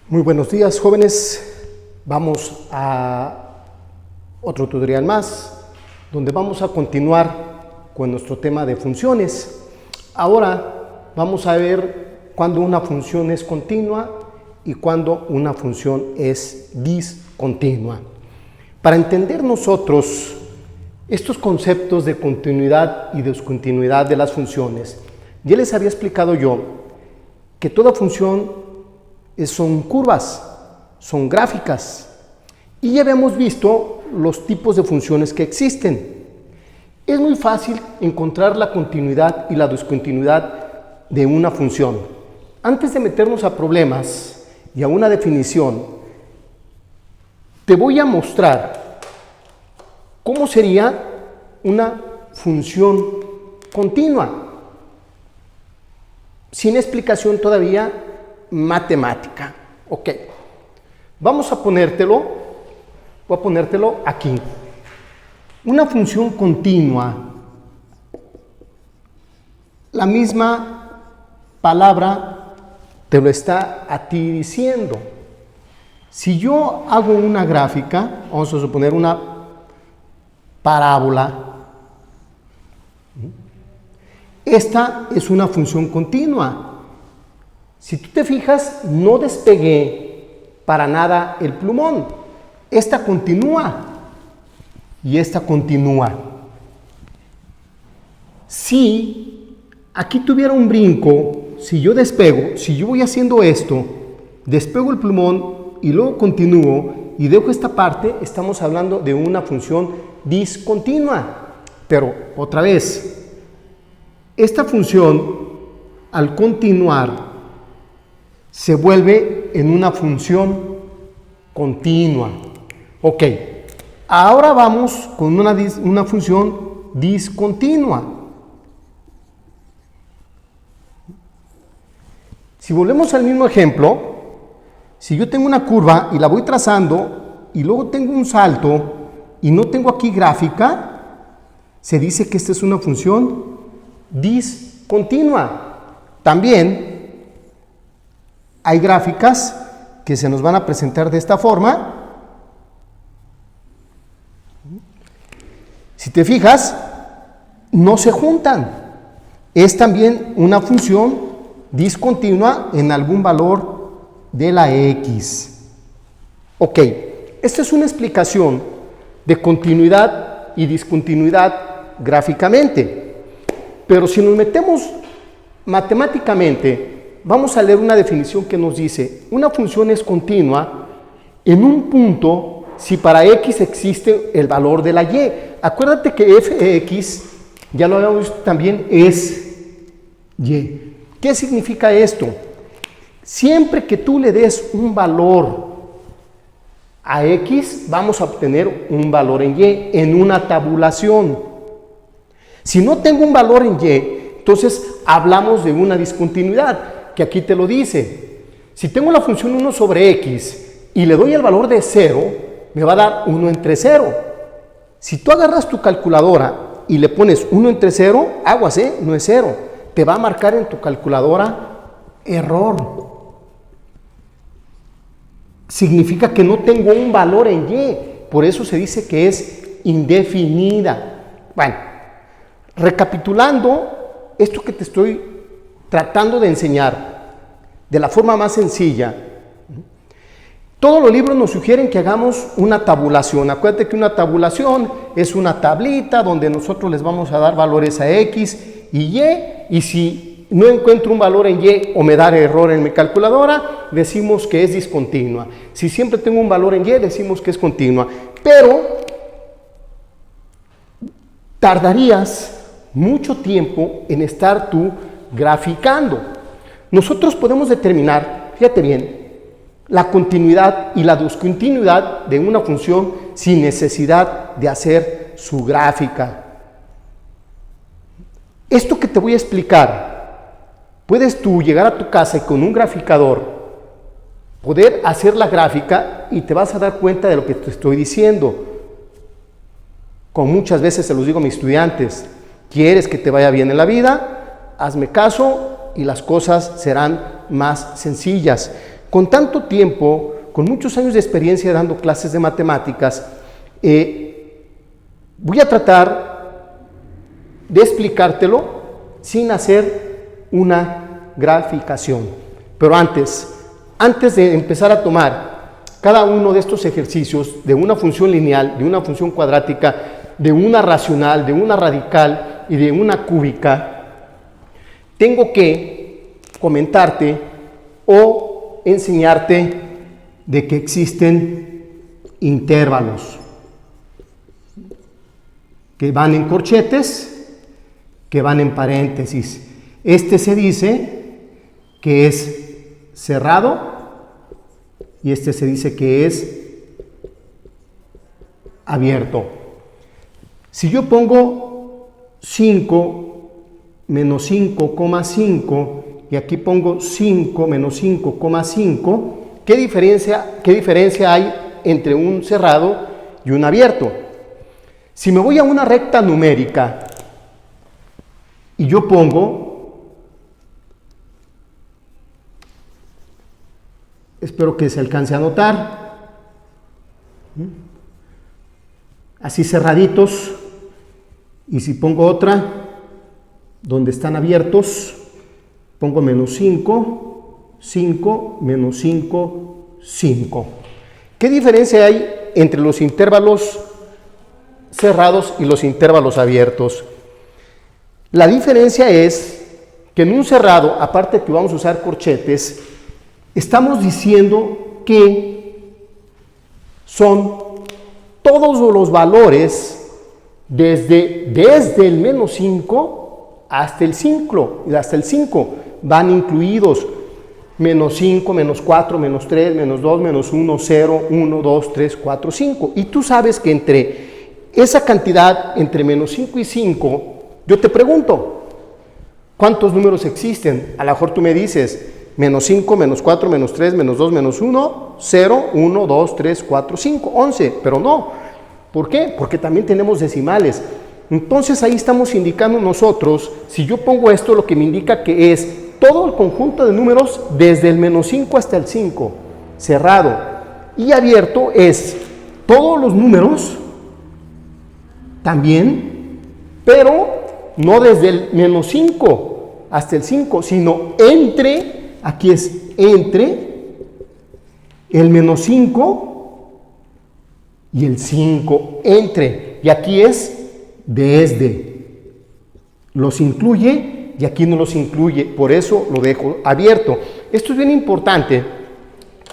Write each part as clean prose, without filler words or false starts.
Muy buenos días, jóvenes. Vamos a otro tutorial más, donde vamos a continuar con nuestro tema de funciones. Ahora vamos a ver cuándo una función es continua y cuándo una función es discontinua. Para entender nosotros estos conceptos de continuidad y discontinuidad de las funciones, ya les había explicado yo que toda función son curvas, son gráficas, y ya habíamos visto los tipos de funciones que existen. Es muy fácil encontrar la continuidad y la discontinuidad de una función. Antes de meternos a problemas y a una definición, te voy a mostrar cómo sería una función continua, sin explicación todavía matemática. Ok, vamos a ponértelo, voy a ponértelo aquí. Una función continua, la misma palabra te lo está a ti diciendo. Si yo hago una gráfica, vamos a suponer una parábola, esta es una función continua. Si tú te fijas, no despegué para nada el plumón. Esta continúa y esta continúa. Si aquí tuviera un brinco, si yo despego, si yo voy haciendo esto, despego el plumón y luego continúo y dejo esta parte, estamos hablando de una función discontinua. Pero otra vez, esta función al continuar se vuelve en una función continua. Ok, ahora vamos con una función discontinua. Si volvemos al mismo ejemplo, si yo tengo una curva y la voy trazando y luego tengo un salto y no tengo aquí gráfica, se dice que esta es una función discontinua. También hay gráficas que se nos van a presentar de esta forma. Si te fijas, no se juntan. Es también una función discontinua en algún valor de la X. Ok, esta es una explicación de continuidad y discontinuidad gráficamente. Pero si nos metemos matemáticamente, vamos a leer una definición que nos dice: una función es continua en un punto si para x existe el valor de la y. Acuérdate que f(x), ya lo habíamos visto también, es y. ¿Qué significa esto? Siempre que tú le des un valor a x, vamos a obtener un valor en y en una tabulación. Si no tengo un valor en y, entonces hablamos de una discontinuidad, que aquí te lo dice. Si tengo la función 1 sobre x y le doy el valor de 0, me va a dar 1 entre 0. Si tú agarras tu calculadora y le pones 1 entre 0, aguas, no es 0. Te va a marcar en tu calculadora error. Significa que no tengo un valor en y. Por eso se dice que es indefinida. Bueno, recapitulando esto que te estoy tratando de enseñar de la forma más sencilla, todos los libros nos sugieren que hagamos una tabulación. Acuérdate que una tabulación es una tablita donde nosotros les vamos a dar valores a x y y si no encuentro un valor en y o me da error en mi calculadora, decimos que es discontinua. Si siempre tengo un valor en y, decimos que es continua. Pero tardarías mucho tiempo en estar tú graficando. Nosotros podemos determinar, fíjate bien, la continuidad y la discontinuidad de una función sin necesidad de hacer su gráfica. Esto que te voy a explicar, puedes tú llegar a tu casa y con un graficador poder hacer la gráfica y te vas a dar cuenta de lo que te estoy diciendo. Como muchas veces se los digo a mis estudiantes: ¿quieres que te vaya bien en la vida? Hazme caso y las cosas serán más sencillas. con tanto tiempo, con muchos años de experiencia dando clases de matemáticas, voy a tratar de explicártelo sin hacer una graficación. Pero antes de empezar a tomar cada uno de estos ejercicios de una función lineal, de una función cuadrática, de una racional, de una radical y de una cúbica, tengo que comentarte o enseñarte de que existen intervalos que van en corchetes, que van en paréntesis. Este se dice que es cerrado y este se dice que es abierto. Si yo pongo 5 menos 5,5 y aquí pongo 5 menos 5,5, ¿qué diferencia hay entre un cerrado y un abierto? Si me voy a una recta numérica y yo pongo, espero que se alcance a notar, así cerraditos, y si pongo otra donde están abiertos, pongo menos 5, 5, menos 5, 5. ¿Qué diferencia hay entre los intervalos cerrados y los intervalos abiertos? La diferencia es que en un cerrado, aparte que vamos a usar corchetes, estamos diciendo que son todos los valores desde el menos 5 hasta el 5, van incluidos. Menos 5, menos 4, menos 3, menos 2, menos 1, 0, 1, 2, 3, 4, 5. Y tú sabes que entre esa cantidad, entre menos 5 y 5, yo te pregunto, ¿cuántos números existen? A lo mejor tú me dices, menos 5, menos 4, menos 3, menos 2, menos 1, 0, 1, 2, 3, 4, 5, 11. Pero no. ¿Por qué? Porque también tenemos decimales. Entonces ahí estamos indicando nosotros, si yo pongo esto, lo que me indica que es todo el conjunto de números desde el menos 5 hasta el 5, cerrado. Y abierto es todos los números también, pero no desde el menos 5 hasta el 5, sino entre, aquí es entre el menos 5 y el 5, entre, y aquí es desde, los incluye y aquí no los incluye, por eso lo dejo abierto. Esto es bien importante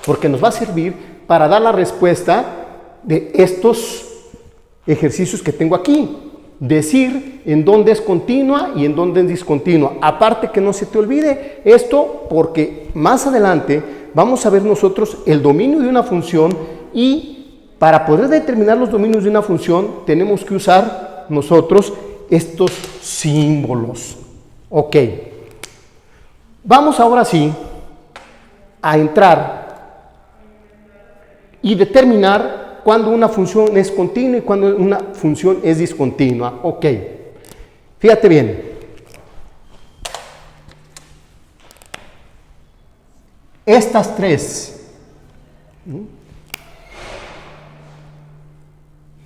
porque nos va a servir para dar la respuesta de estos ejercicios que tengo aquí. Decir en dónde es continua y en dónde es discontinua. Aparte que no se te olvide esto, porque más adelante vamos a ver nosotros el dominio de una función, y para poder determinar los dominios de una función tenemos que usar nosotros estos símbolos. Ok, vamos ahora sí a entrar y determinar cuándo una función es continua y cuándo una función es discontinua. Ok, fíjate bien. Estas tres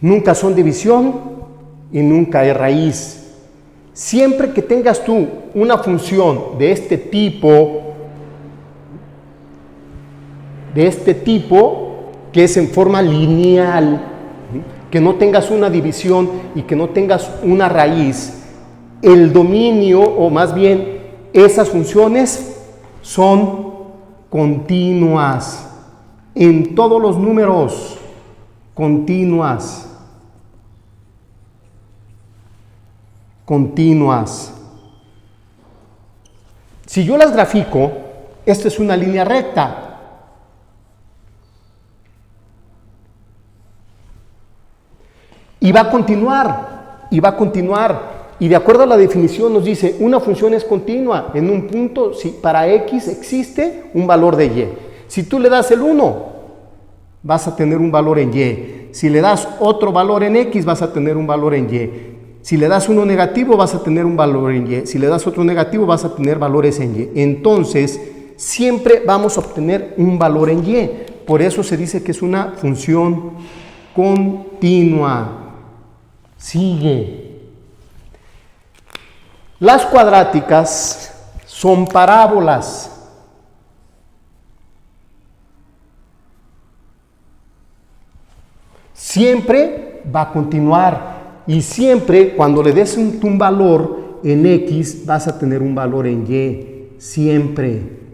nunca son división y nunca es raíz. Siempre que tengas tú una función de este tipo, que es en forma lineal, que no tengas una división y que no tengas una raíz, el dominio, o más bien esas funciones, son continuas en todos los números, continuas. Si yo las grafico, esta es una línea recta. Y va a continuar, y de acuerdo a la definición nos dice, una función es continua en un punto si para x existe un valor de y. Si tú le das el 1, vas a tener un valor en y. Si le das otro valor en x, vas a tener un valor en y. Si le das uno negativo, vas a tener un valor en y. Si le das otro negativo, vas a tener valores en y. Entonces, siempre vamos a obtener un valor en y. Por eso se dice que es una función continua. Sigue. Las cuadráticas son parábolas. Siempre va a continuar y siempre cuando le des un valor en X vas a tener un valor en Y, siempre.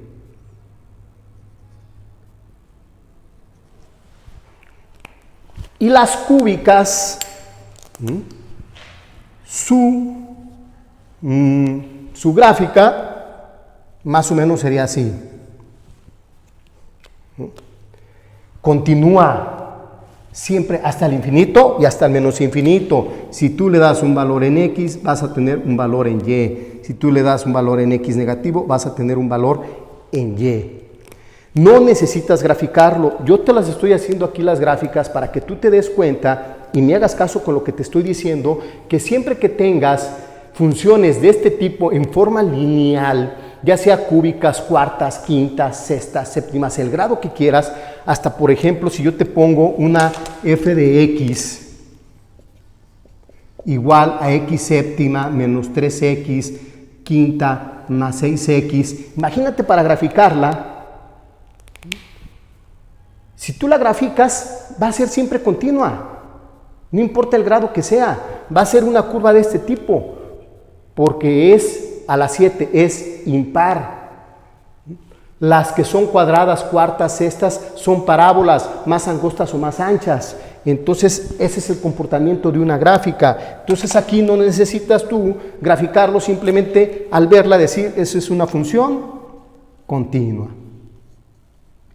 Y las cúbicas, su gráfica más o menos sería así. Continúa siempre hasta el infinito y hasta el menos infinito. Si tú le das un valor en X, vas a tener un valor en Y. Si tú le das un valor en X negativo, vas a tener un valor en Y. No necesitas graficarlo. Yo te las estoy haciendo aquí las gráficas para que tú te des cuenta y me hagas caso con lo que te estoy diciendo, que siempre que tengas funciones de este tipo en forma lineal, ya sea cúbicas, cuartas, quintas, sextas, séptimas, el grado que quieras, hasta por ejemplo si yo te pongo una f de x igual a x séptima menos 3x quinta más 6x, imagínate para graficarla, si tú la graficas va a ser siempre continua, no importa el grado que sea, va a ser una curva de este tipo, porque es a las 7, es impar. Las que son cuadradas, cuartas, sextas, son parábolas, más angostas o más anchas. Entonces, ese es el comportamiento de una gráfica. Entonces, aquí no necesitas tú graficarlo, simplemente al verla decir, esa es una función continua.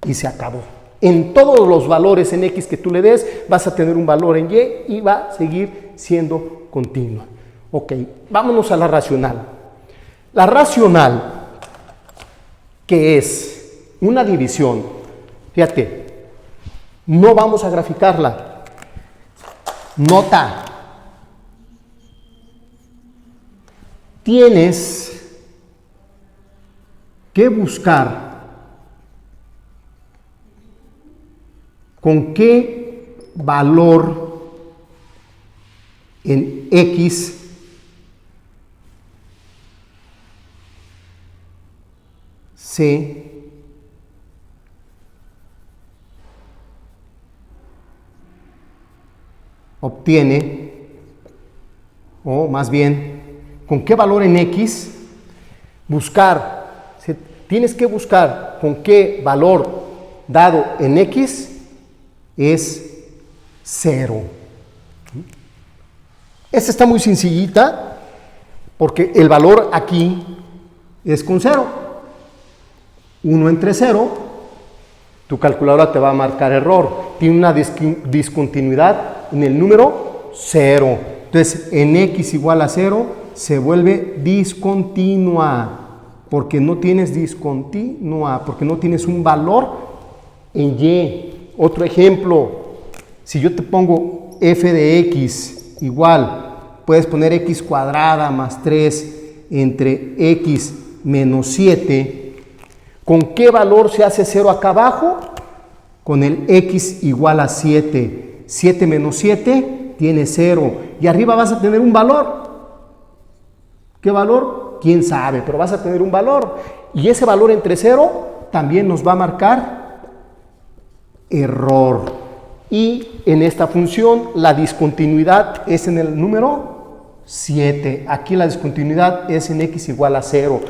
Y se acabó. En todos los valores en X que tú le des, vas a tener un valor en Y y va a seguir siendo continua. Ok, vámonos a la racional. La racional, que es una división, fíjate, no vamos a graficarla. Nota, tienes que buscar con qué valor en X se obtiene, o más bien, con qué valor en X buscar, tienes que buscar con qué valor dado en X es 0. Esta está muy sencillita porque el valor aquí es con 0. 1 entre 0, tu calculadora te va a marcar error. Tiene una discontinuidad en el número 0. Entonces, en X igual a 0 se vuelve discontinua. Porque no tienes discontinua, porque no tienes un valor en Y. Otro ejemplo, si yo te pongo f de x igual, puedes poner x cuadrada más 3 entre x menos 7, ¿con qué valor se hace 0 acá abajo? Con el x igual a 7. 7 menos 7 tiene 0. Y arriba vas a tener un valor. ¿Qué valor? ¿Quién sabe? Pero vas a tener un valor. Y ese valor entre 0 también nos va a marcar error. Y en esta función la discontinuidad es en el número 7. Aquí la discontinuidad es en x igual a 0.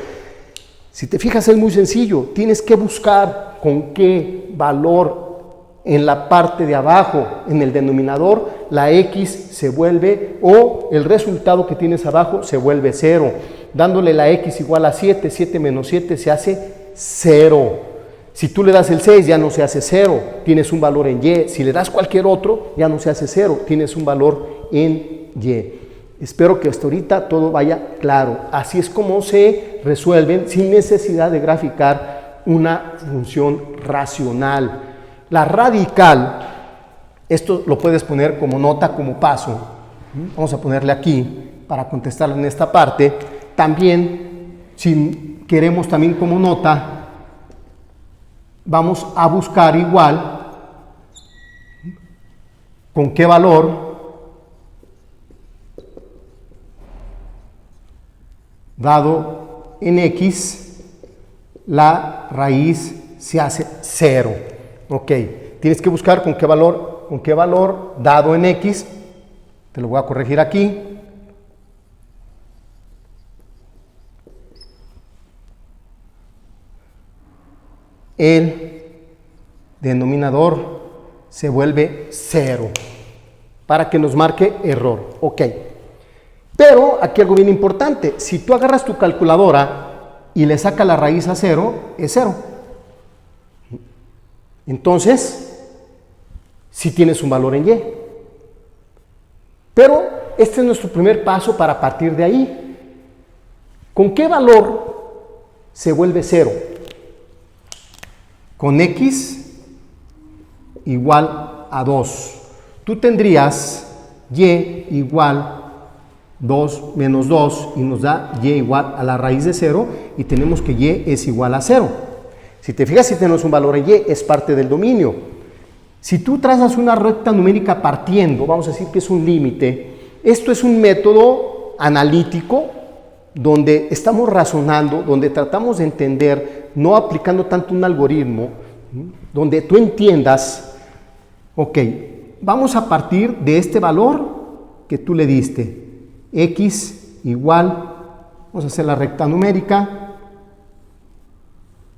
Si te fijas es muy sencillo. Tienes que buscar con qué valor en la parte de abajo, en el denominador, la x se vuelve, o el resultado que tienes abajo se vuelve 0. Dándole la x igual a 7, 7 menos 7 se hace 0. Si tú le das el 6 ya no se hace 0, tienes un valor en Y. Si le das cualquier otro ya no se hace 0, tienes un valor en Y. Espero que hasta ahorita todo vaya claro. Así es como se resuelven sin necesidad de graficar una función racional. La radical, esto lo puedes poner como nota, como paso. Vamos a ponerle aquí para contestarle en esta parte. También, si queremos también como nota, vamos a buscar igual con qué valor dado en x la raíz se hace 0. Ok, tienes que buscar con qué valor dado en x, te lo voy a corregir aquí. El denominador se vuelve 0 para que nos marque error. Ok, pero aquí algo bien importante, si tú agarras tu calculadora y le sacas la raíz a 0, es 0. Entonces, sí tienes un valor en y. Pero este es nuestro primer paso para partir de ahí. ¿Con qué valor se vuelve 0? Con x igual a 2. Tú tendrías y igual 2 menos 2 y nos da y igual a la raíz de 0 y tenemos que y es igual a 0. Si te fijas, si tenemos un valor en y, es parte del dominio. Si tú trazas una recta numérica partiendo, vamos a decir que es un límite, esto es un método analítico donde estamos razonando, donde tratamos de entender, no aplicando tanto un algoritmo, donde tú entiendas, ok, vamos a partir de este valor que tú le diste, x igual, vamos a hacer la recta numérica,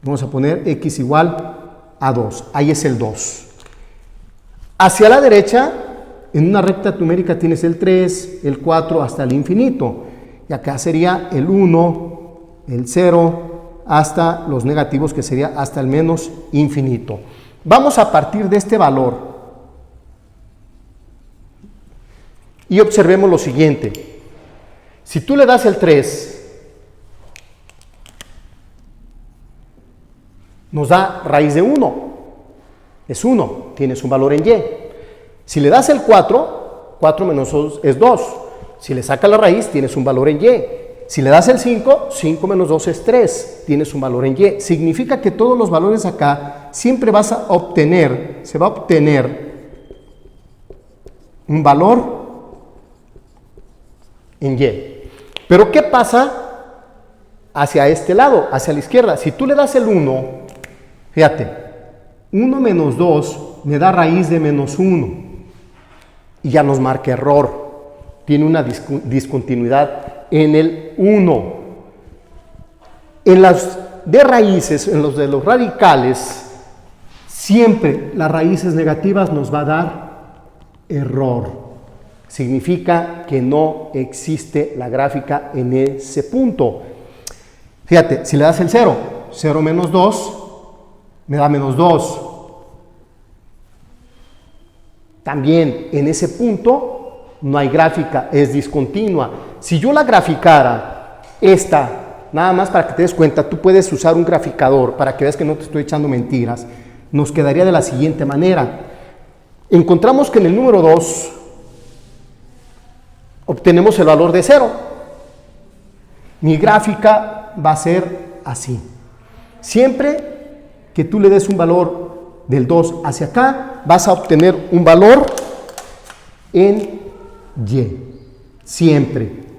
vamos a poner x igual a 2, ahí es el 2. Hacia la derecha, en una recta numérica tienes el 3, el 4 hasta el infinito, y acá sería el 1, el 0, hasta los negativos, que sería hasta el menos infinito. Vamos a partir de este valor y observemos lo siguiente. Si tú le das el 3, nos da raíz de 1, es 1, tienes un valor en y. Si le das el 4, 4 menos 2 es 2, si le sacas la raíz tienes un valor en y. Si le das el 5, 5 menos 2 es 3, tienes un valor en y. Significa que todos los valores acá siempre vas a obtener, se va a obtener un valor en y. Pero ¿qué pasa hacia este lado, hacia la izquierda? Si tú le das el 1, fíjate, 1 menos 2 me da raíz de menos 1 y ya nos marca error. Tiene una discontinuidad en el 1. En las de raíces, en los de los radicales, siempre las raíces negativas nos va a dar error. Significa que no existe la gráfica en ese punto. Fíjate, si le das el 0, 0 menos 2, me da menos 2. También en ese punto no hay gráfica, es discontinua. Si yo la graficara, esta, nada más para que te des cuenta, tú puedes usar un graficador para que veas que no te estoy echando mentiras, nos quedaría de la siguiente manera. Encontramos que en el número 2 obtenemos el valor de 0. Mi gráfica va a ser así. Siempre que tú le des un valor del 2 hacia acá, vas a obtener un valor en y. Siempre.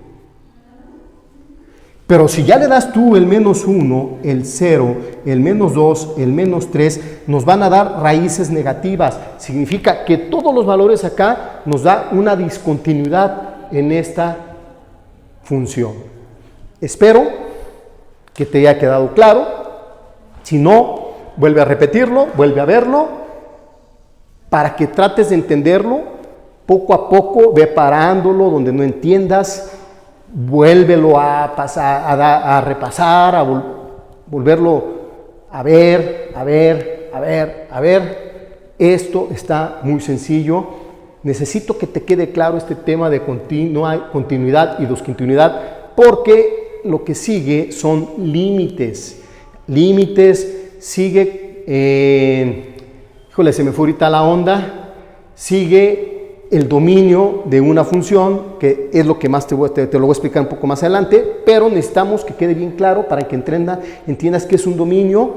Pero si ya le das tú el menos 1, el 0, el menos 2, el menos 3, nos van a dar raíces negativas. Significa que todos los valores acá nos da una discontinuidad en esta función. Espero que te haya quedado claro. Si no, vuelve a repetirlo, vuelve a verlo, para que trates de entenderlo. Poco a poco, ve parándolo donde no entiendas, vuélvelo a pasar, a repasar, a volverlo a ver. Esto está muy sencillo. Necesito que te quede claro este tema de continuidad y discontinuidad, porque lo que sigue son límites. Sigue, híjole, se me fue ahorita la onda, sigue el dominio de una función, que es lo que más te lo voy a explicar un poco más adelante, pero necesitamos que quede bien claro para que entiendas que es un dominio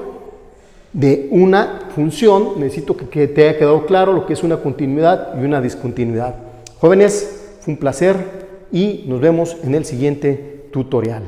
de una función, necesito que te haya quedado claro lo que es una continuidad y una discontinuidad. Jóvenes, fue un placer y nos vemos en el siguiente tutorial.